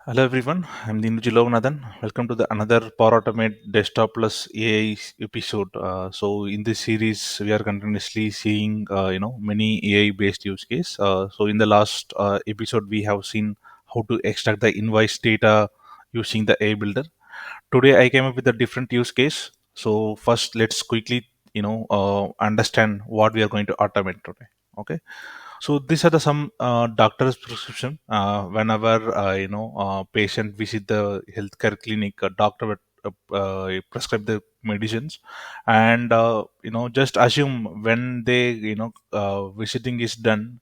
Hello everyone, I'm Dinuji Loganathan. Welcome to the another Power Automate Desktop Plus AI episode. So in this series, we are continuously seeing many AI based use case. So in the last episode, we have seen how to extract the invoice data using the AI Builder. Today, I came up with a different use case. So first, let's quickly understand what we are going to automate today. Okay, so these are the some doctor's prescription. Whenever patient visit the healthcare clinic, a doctor would prescribe the medicines, and just assume when they visiting is done,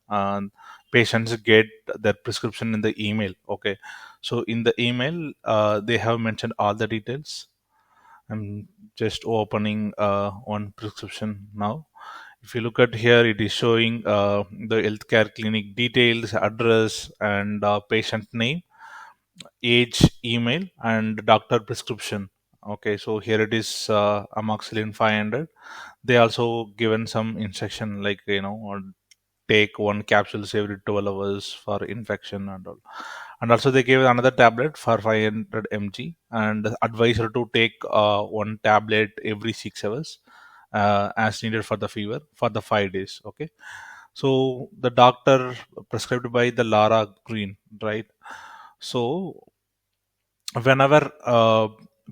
patients get their prescription in the email. Okay, so in the email they have mentioned all the details. I'm just opening one prescription now. If you look at here, it is showing the healthcare clinic details, address, and patient name, age, email, and doctor prescription. Okay, so here it is amoxicillin 500. They also given some instruction like take one capsules every 12 hours for infection and all. And also they gave another tablet for 500 mg and advise her to take one tablet every 6 hours as needed for the fever for the 5 days. Okay, so the doctor prescribed by the Lara Green, right? So whenever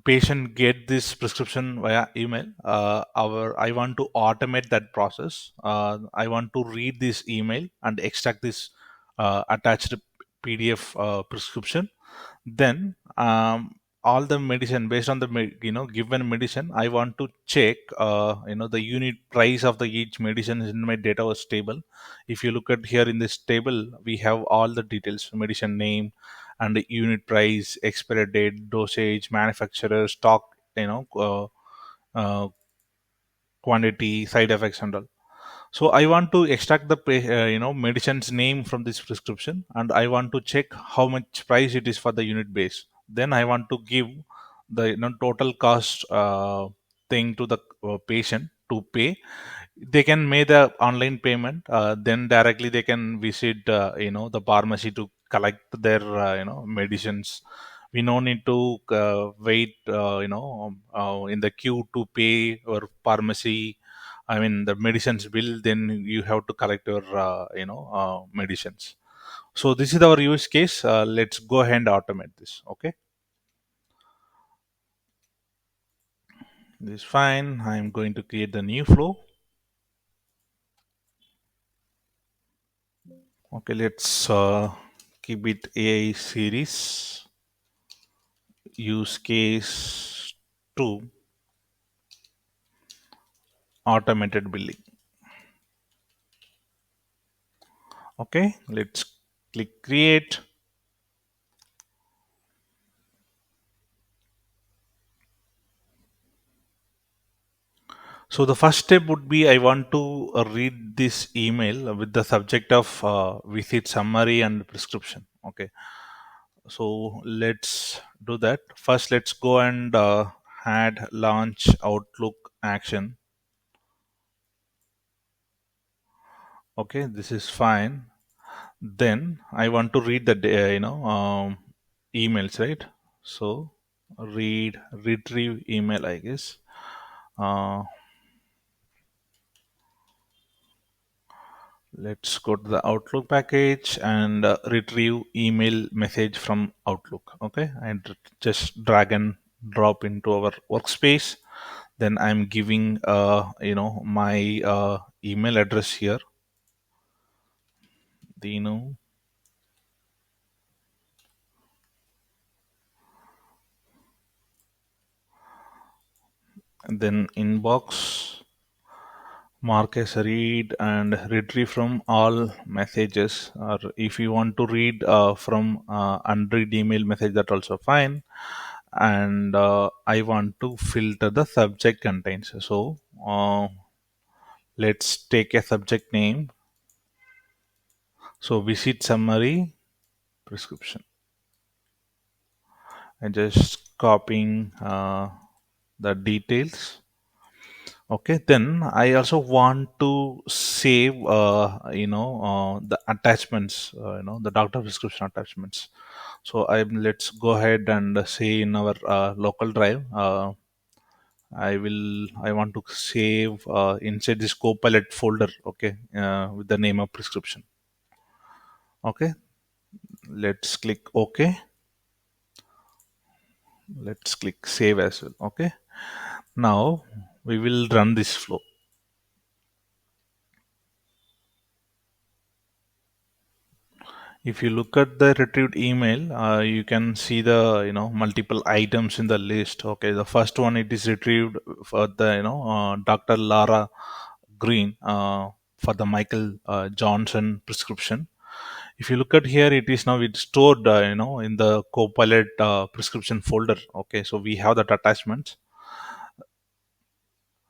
patient get this prescription via email, our I want to automate that process. I want to read this email and extract this attached PDF prescription. Then all the medicine based on the given medicine, I want to check the unit price of the each medicine is in my data was table. If you look at here in this table, we have all the details: medicine name and the unit price, expiry date, dosage, manufacturer, stock, uh, quantity, side effects, and all. So I want to extract the medicine's name from this prescription, and I want to check how much price it is for the unit base. Then I want to give the total cost thing to the patient to pay. They can make the online payment. Then directly they can visit the pharmacy to collect their medicines. We no need to wait in the queue to pay or pharmacy. I mean the medicines bill. Then you have to collect your medicines. So this is our use case. Let's go ahead and automate this. Okay, this is fine. I'm going to create the new flow. Okay, let's keep it AI series use case 2 automated billing. Okay, let's click create. So the first step would be I want to read this email with the subject of visit summary and prescription. Okay, so let's do that. First, let's go and add launch Outlook action. Okay, this is fine. Then I want to read the emails, right? So retrieve email, I guess. Uh, let's go to the Outlook package and retrieve email message from Outlook. Okay, and just drag and drop into our workspace. Then I'm giving my email address here. Dino, and then inbox. Mark as read and retrieve from all messages, or if you want to read from unread email message, that also fine. And I want to filter the subject contains, so let's take a subject name, so visit summary prescription, and just copying the details. Okay, then I also want to save, the attachments, the doctor prescription attachments. So let's go ahead and say in our local drive, I want to save inside this Copilot folder. Okay, with the name of prescription. Okay, let's click OK. Let's click save as well. Okay, now we will run this flow. If you look at the retrieved email, you can see the multiple items in the list. Okay, the first one, it is retrieved for the Dr. Lara Green, for the Michael Johnson prescription. If you look at here, it is now it's stored in the Copilot prescription folder. Okay, so we have that attachment.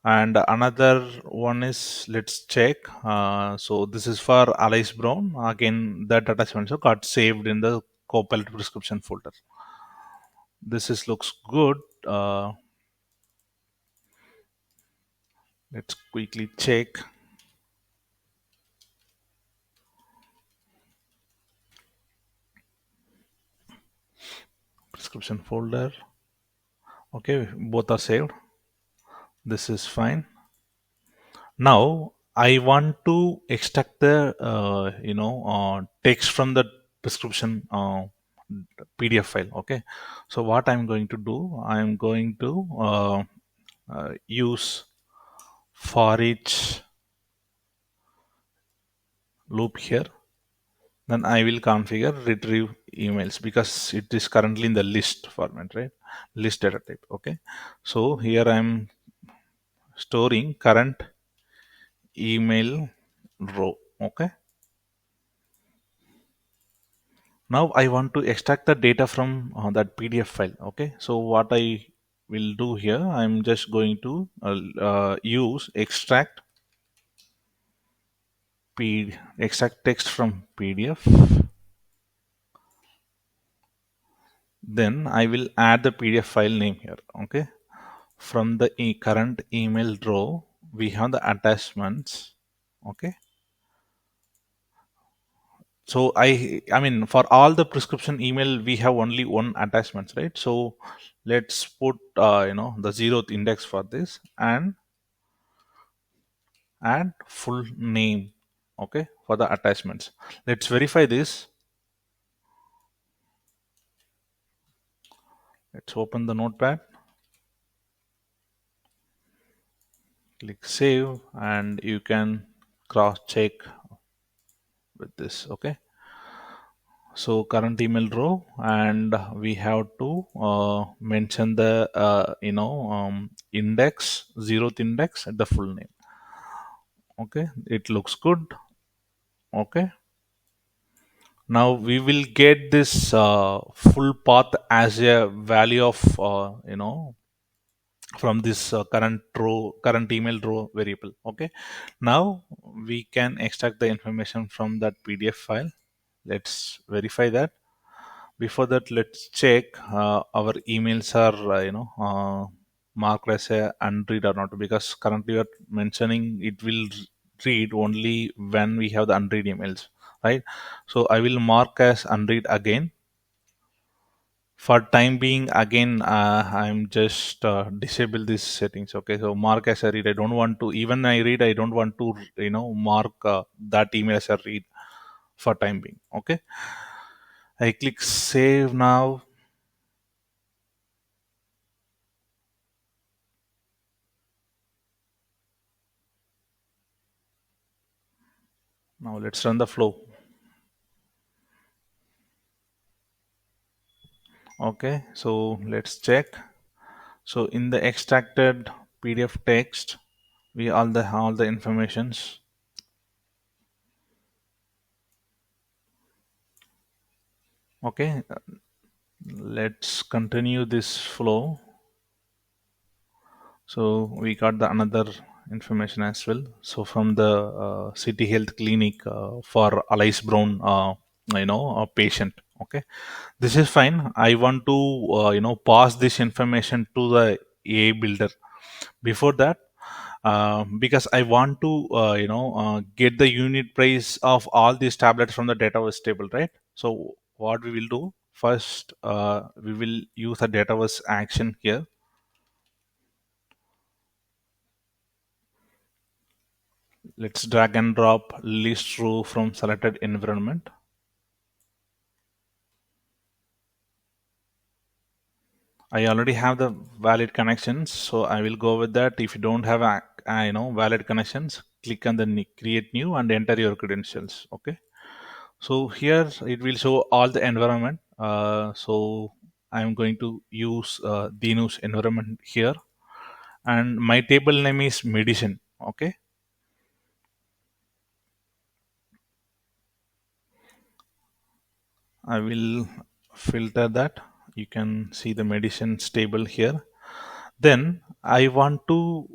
And another one is, let's check. So this is for Alice Brown. Again, that attachment also got saved in the Copilot prescription folder. This is looks good. Let's quickly check prescription folder. Okay, both are saved. This is fine. Now I want to extract the text from the prescription PDF file. Okay, so what I'm going to do, I'm going to use for each loop here. Then I will configure retrieve emails because it is currently in the list format, right? List data type. Okay, so here I'm storing current email row. Okay, now I want to extract the data from that PDF file. Okay, so what I will do here, I'm just going to use extract text from PDF. Then I will add the PDF file name here. Okay, from the current email row, we have the attachments. Okay, so I mean, for all the prescription email we have only one attachments, right? So let's put the zeroth index for this and add full name. Okay, for the attachments, let's verify this. Let's open the notepad, click save, and you can cross check with this. Okay, so current email row, and we have to mention the index, zeroth index and the full name. Okay, it looks good. Okay, now we will get this full path as a value of from this current email row variable. Okay, now we can extract the information from that PDF file. Let's verify that. Before that, let's check our emails are marked as a unread or not, because currently we are mentioning it will read only when we have the unread emails, right? So I will mark as unread again. For time being, again, I'm just disable these settings. Okay, so mark as a read, I don't want to, even I read, I don't want to mark that email as a read for time being. Okay, I click save now. Now let's run the flow. Okay, so let's check. So in the extracted PDF text, we all the informations. Okay, let's continue this flow. So we got the another information as well. So from the City Health Clinic for Alice Brown, a patient. Okay, this is fine. I want to pass this information to the AI builder. Before that, because I want to get the unit price of all these tablets from the dataverse table, right? So what we will do first, we will use a dataverse action here. Let's drag and drop list row from selected environment. I already have the valid connections, so I will go with that. If you don't have valid connections, click on the create new and enter your credentials. Okay. So here it will show all the environment. So I'm going to use Dinu's environment here, and my table name is medicine. Okay. I will filter that. You can see the medicines table here. Then I want to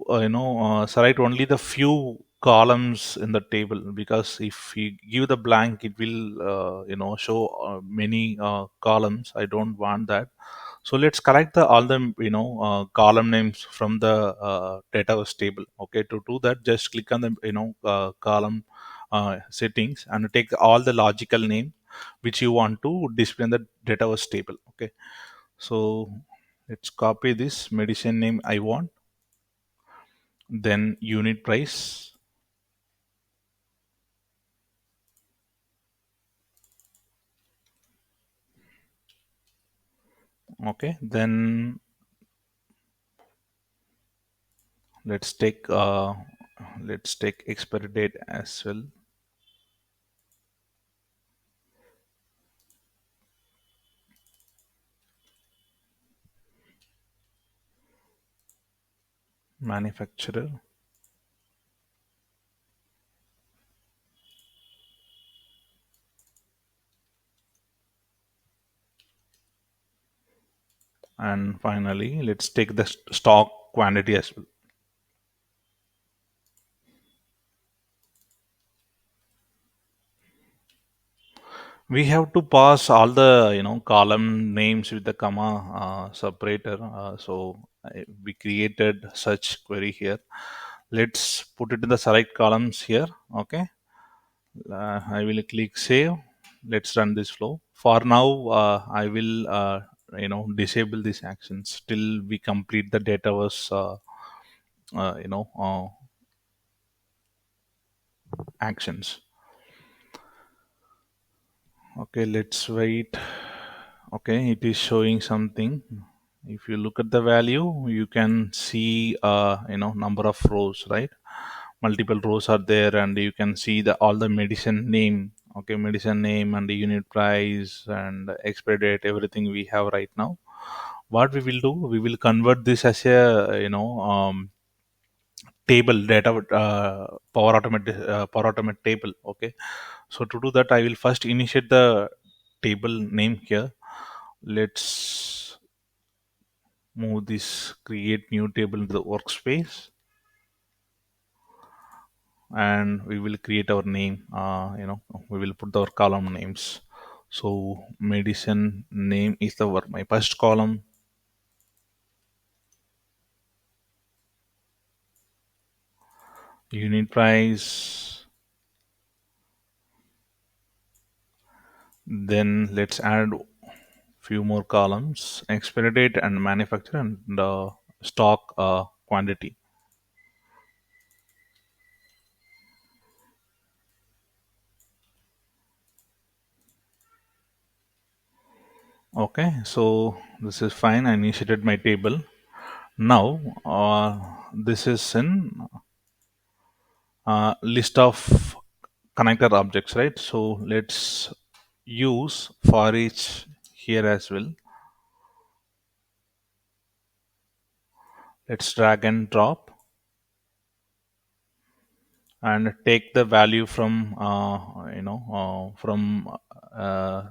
select only the few columns in the table, because if we give the blank, it will show many columns. I don't want that. So let's collect the all the column names from the data table. Okay, to do that, just click on the column settings and take all the logical name which you want to display in the data table. Okay, so let's copy this medicine name I want, then unit price. Okay, then let's take uh, let's take expiry date as well. Manufacturer, and finally let's take the stock quantity as well. We have to pass all the column names with the comma separator. So we created such query here. Let's put it in the select columns here. Okay, I will click save. Let's run this flow. For now, I will disable these actions till we complete the dataverse actions. Okay, let's wait. Okay, it is showing something. If you look at the value, you can see number of rows, right? Multiple rows are there, and you can see the all the medicine name. Okay, medicine name and the unit price and expiry date, everything we have right now. What we will do, we will convert this as a table data, power automate table. Okay, so to do that, I will first initiate the table name here. Let's move this create new table into the workspace, and we will create our name. We will put our column names. So medicine name is the my first column. Unit price. Then let's add few more columns: expiry date and manufacturer and stock quantity. Okay, so this is fine. I initiated my table. Now this is in list of connector objects, right? So let's use for each here as well. Let's drag and drop and take the value from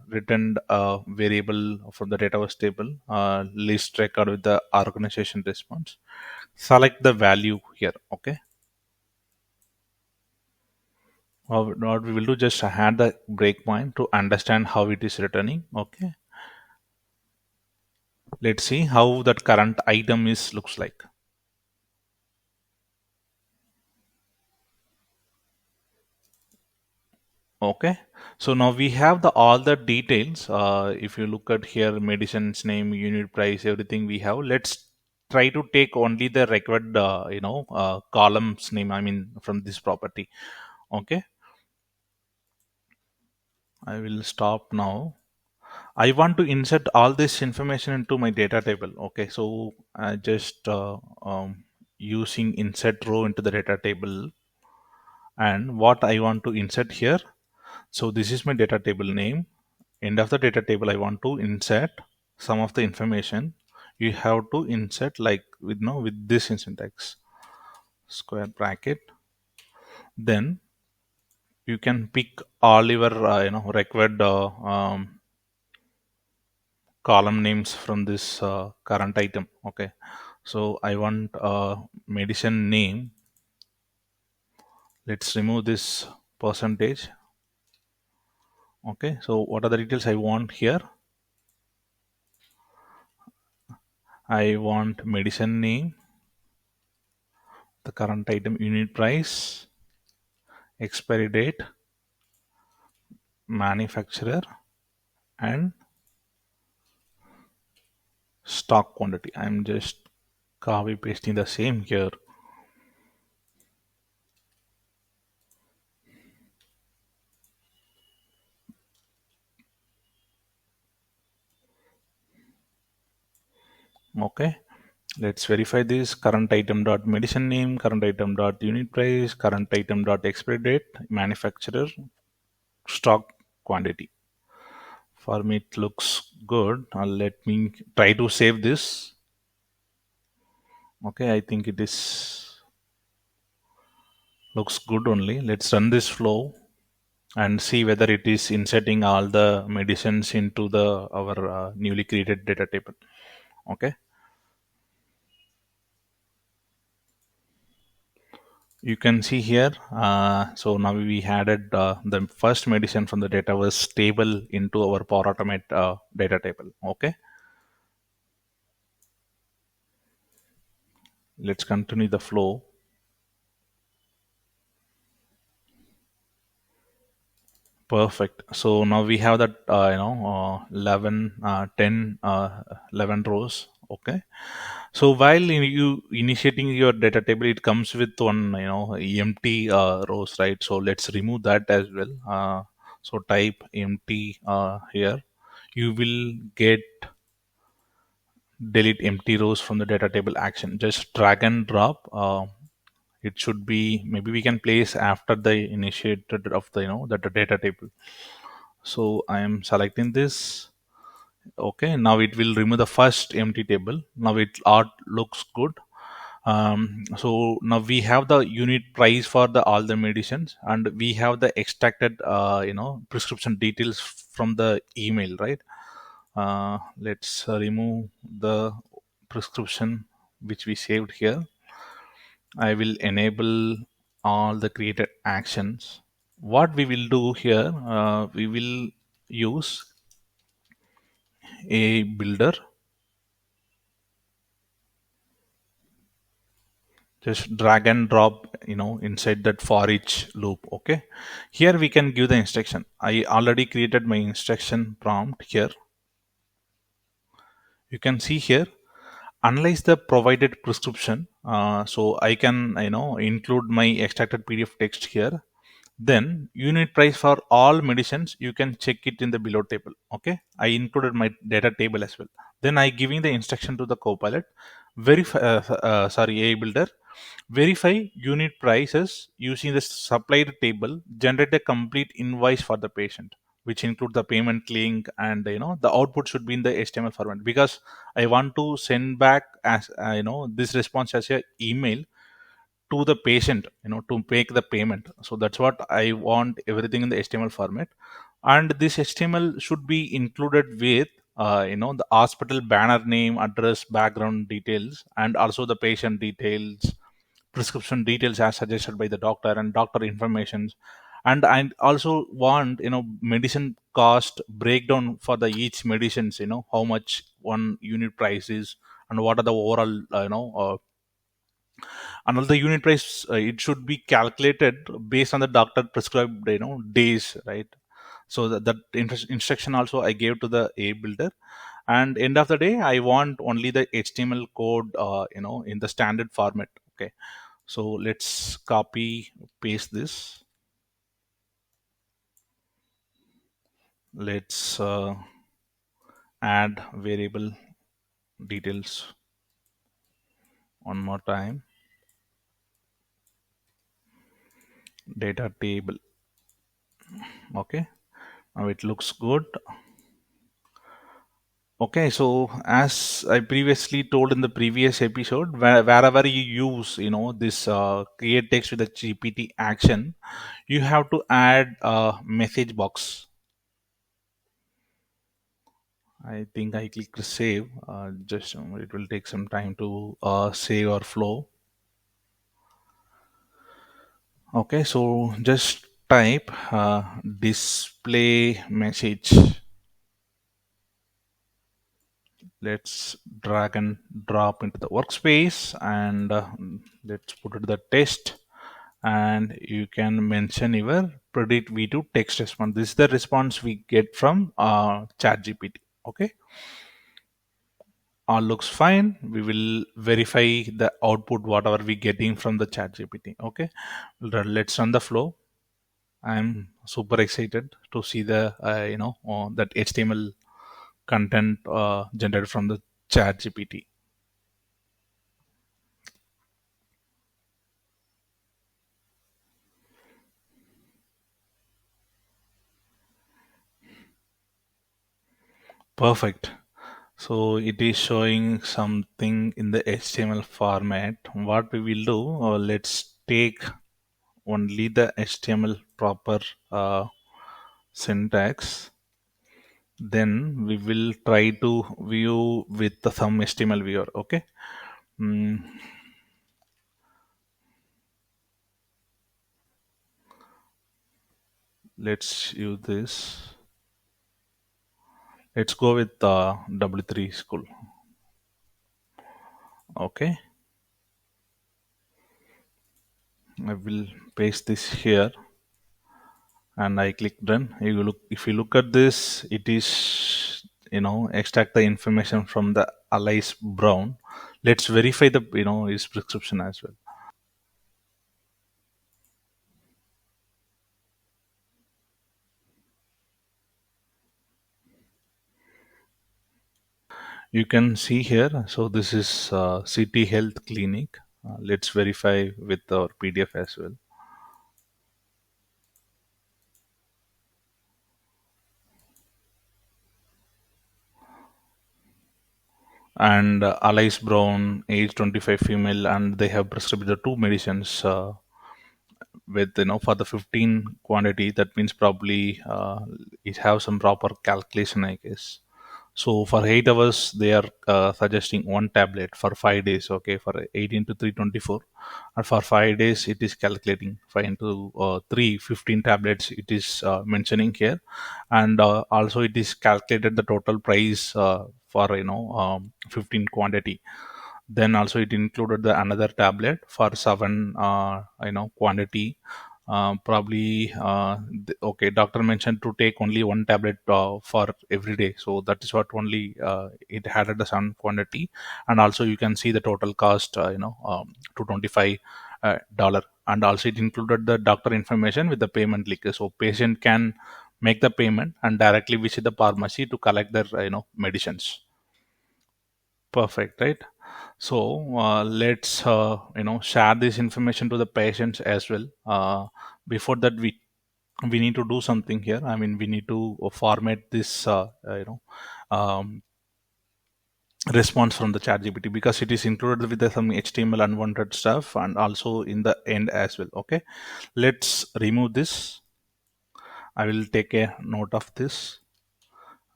returned variable from the database table, list record with the organization response. Select the value here. Okay, what we will do, just add the breakpoint to understand how it is returning. Okay, let's see how that current item is looks like. Okay, so now we have the all the details. If you look at here, medicine's name, unit price, everything we have. Let's try to take only the required, columns name. I mean, from this property. Okay, I will stop now. I want to insert all this information into my data table. Okay, so I just using insert row into the data table, and what I want to insert here. So this is my data table name. End of the data table, I want to insert some of the information. You have to insert like with no with this syntax, square bracket. Then you can pick all your required column names from this current item. Okay, so I want medicine name. Let's remove this percentage. Okay, so what are the details I want here? I want medicine name, the current item, unit price, expiry date, manufacturer, and stock quantity. I'm just copy pasting the same here. Okay, let's verify this. Current item dot medicine name, current item dot unit price, current item dot expiry date, manufacturer, stock quantity. For me it looks good. Let me try to save this. Okay, I think it is looks good only. Let's run this flow and see whether it is inserting all the medicines into the our newly created data table. Okay, you can see here. So now we added the first medicine from the data was stable into our Power Automate data table. Okay, let's continue the flow. Perfect. So now we have that 11, 10, 11 rows. Okay. So while you initiating your data table, it comes with one empty rows, right? So let's remove that as well. So type empty here. You will get delete empty rows from the data table action. Just drag and drop. It should be maybe we can place after the initiated of the the data table. So I am selecting this. Okay, now it will remove the first empty table. Now it art looks good. So now we have the unit price for the all the medicines, and we have the extracted prescription details from the email, right? Let's remove the prescription which we saved here. I will enable all the created actions. What we will do here, we will use a builder. Just drag and drop inside that for each loop. Okay, here we can give the instruction. I already created my instruction prompt here. You can see here, analyze the provided prescription. So I can include my extracted PDF text here. Then unit price for all medicines, you can check it in the below table. Okay, I included my data table as well. Then I giving the instruction to the copilot, verify a builder, verify unit prices using the supplied table, generate a complete invoice for the patient, which include the payment link, and the output should be in the HTML format, because I want to send back as this response as a email to the patient, to make the payment. So that's what I want, everything in the HTML format. And this HTML should be included with the hospital banner name, address, background details, and also the patient details, prescription details as suggested by the doctor, and doctor information. And I also want medicine cost breakdown for the each medicines, how much one unit price is, and what are the overall Another unit price, it should be calculated based on the doctor prescribed days, right? So that instruction also I gave to the a builder. And end of the day, I want only the html code in the standard format. Okay, so let's copy paste this. Let's add variable details one more time. Data table. Okay, now it looks good. Okay, so as I previously told in the previous episode, wherever you use, this create text with the GPT action, you have to add a message box. I think I click save. Just it will take some time to save or flow. Okay, so just type display message. Let's drag and drop into the workspace, and let's put it the test. And you can mention your predict v2 text response. This is the response we get from chat gpt. Okay, all looks fine. We will verify the output whatever we getting from the chat gpt. Okay, let's run the flow. I'm super excited to see the that html content generated from the chat gpt. Perfect. So it is showing something in the HTML format. What we will do, let's take only the HTML proper syntax. Then we will try to view with some HTML viewer. Okay. Mm, let's use this. Let's go with W3 school. Okay. I will paste this here and I click done. You look, if you look at this, it is extract the information from the Alice Brown. Let's verify the his prescription as well. You can see here. So this is City Health Clinic. Let's verify with our PDF as well. And Alice Brown, age 25, female, and they have prescribed the two medicines. With for the 15 quantity, that means probably it have some proper calculation, I guess. So for 8 hours they are suggesting one tablet for 5 days. Okay, for 18 to 324, and for 5 days it is calculating 5 into 3 15 tablets it is mentioning here. And also it is calculated the total price for 15 quantity. Then also it included the another tablet for 7 quantity. Probably okay, doctor mentioned to take only one tablet for every day, so that is what only it had at the 7 quantity. And also you can see the total cost, 225 dollar. And also it included the doctor information with the payment link, so patient can make the payment and directly visit the pharmacy to collect their medicines. Perfect, right? So let's share this information to the patients as well. Before that, we need to do something here. I mean, we need to format this um, response from the chat gpt, because it is included with some html unwanted stuff and also in the end as well. Okay, let's remove this. I will take a note of this.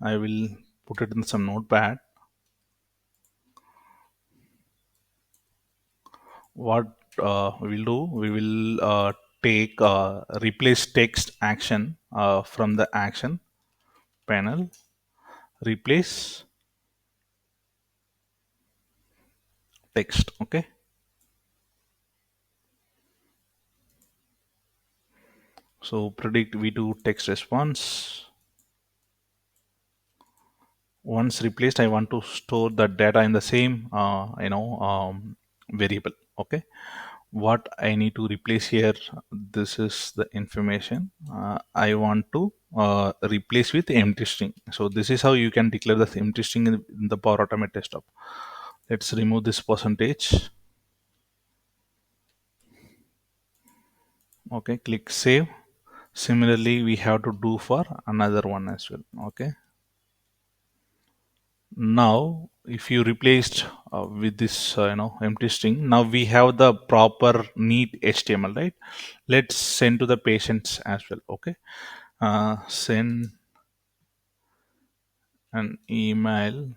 I will put it in some notepad. What we will do, we will take replace text action from the action panel. Replace text. Okay, So predict v2 text response. Once replaced, I want to store the data in the same variable. Okay, what I need to replace here, this is the information I want to replace with empty string. So this is how you can declare the empty string in the Power Automate desktop. Let's remove this percentage. Okay, click save. Similarly, we have to do for another one as well. Okay, now if you replaced with this empty string, now we have the proper neat HTML, right? Let's send to the patients as well. Okay, send an email.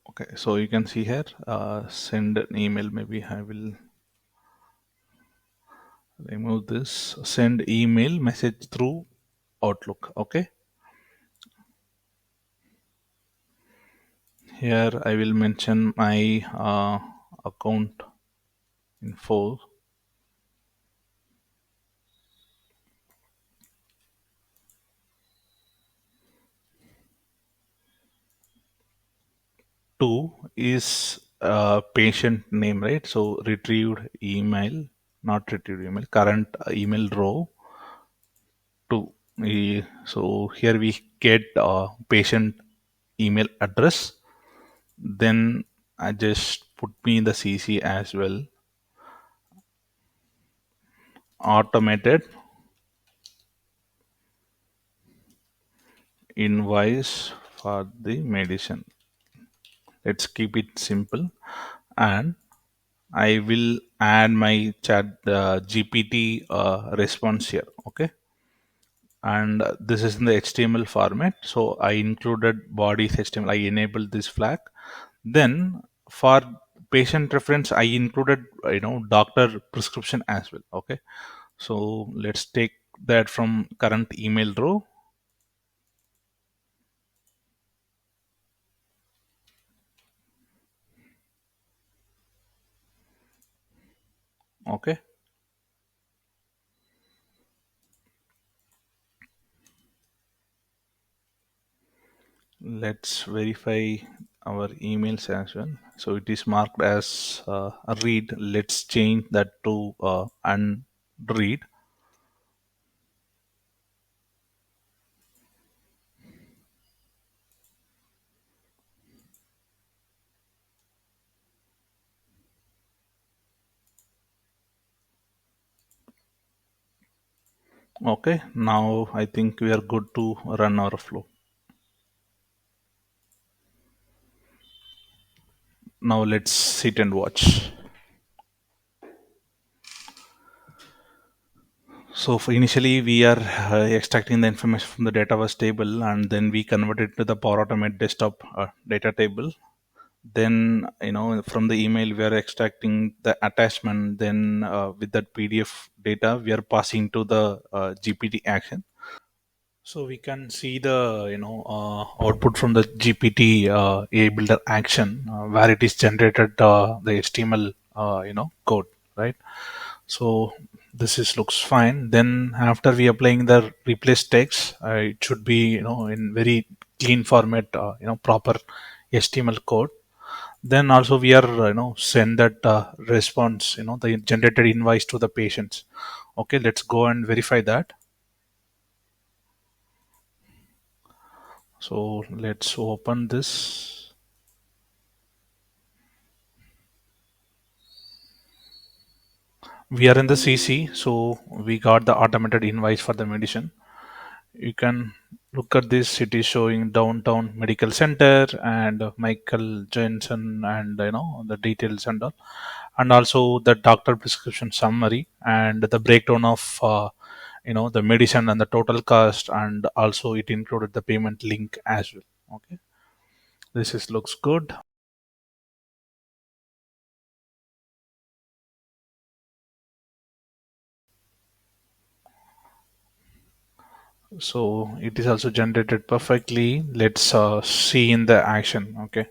Okay, so you can see here, send an email. Maybe I will remove this. Send email message through Outlook. Okay, here I will mention my account info. Two is patient name, right? So retrieved email, not retrieved email, current email row. Two. So here we get patient email address. Then I just put me in the CC as well. Automated invoice for the medicine. Let's keep it simple, and I will add my chat GPT response here. Okay, and this is in the HTML format. So I included bodies HTML. I enabled this flag. Then for patient reference, I included doctor prescription as well. Okay, so let's take that from current email row. Okay, let's verify our emails as well. So it is marked as a read. Let's change that to unread. Okay, now I think we are good to run our flow. Now let's sit and watch. So initially we are extracting the information from the data was table, and then we convert it to the Power Automate desktop data table. Then from the email we are extracting the attachment. Then with that PDF data we are passing to the GPT action. So we can see the output from the GPT AI Builder action where it is generated the HTML code, right? So this is looks fine. Then after we applying the replace text, it should be in very clean format, proper HTML code. Then also we are send that response, the generated invoice to the patients. Okay, let's go and verify that. So let's open this. We are in the CC, so we got the automated invoice for the medicine. You can look at this. It is showing downtown medical center and Michael Jensen, and the details and all, and also the doctor prescription summary and the breakdown of the medicine and the total cost, and also it included the payment link as well. Okay, this is looks good. So it is also generated perfectly. Let's see in the action. Okay,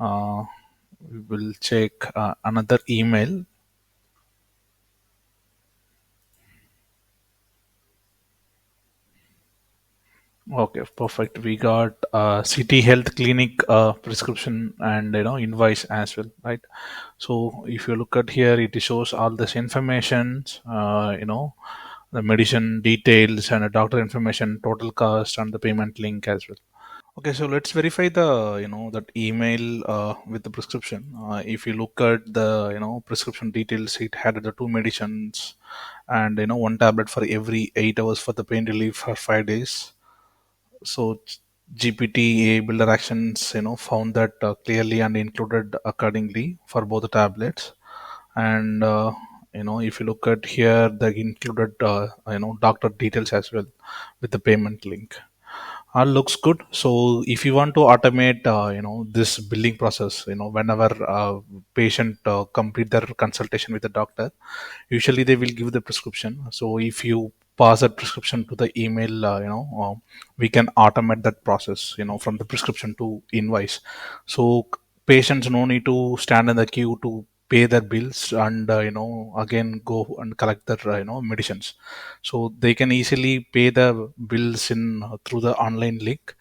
uh, we will check another email. Okay, perfect. We got city health clinic prescription and invoice as well, right? So if you look at here, it shows all this information, the medicine details and the doctor information, total cost, and the payment link as well. Okay, so let's verify the that email with the prescription. If you look at the prescription details, it had the two medicines and one tablet for every 8 hours for the pain relief for 5 days. So GPT Builder Actions found that clearly and included accordingly for both the tablets. And if you look at here, they included doctor details as well with the payment link. All looks good. So if you want to automate this billing process, whenever patient complete their consultation with the doctor, usually they will give the prescription. So if you pass that prescription to the email, we can automate that process from the prescription to invoice. So patients no need to stand in the queue to pay their bills and again go and collect their medicines. So they can easily pay the bills in through the online link.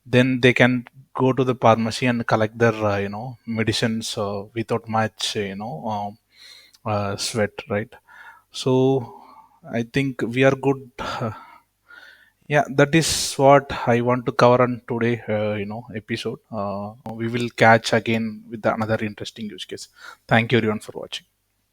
Then they can go to the pharmacy and collect their medicines without much sweat, right? So I think we are good. Yeah, that is what I want to cover on today episode. We will catch again with another interesting use case. Thank you everyone for watching.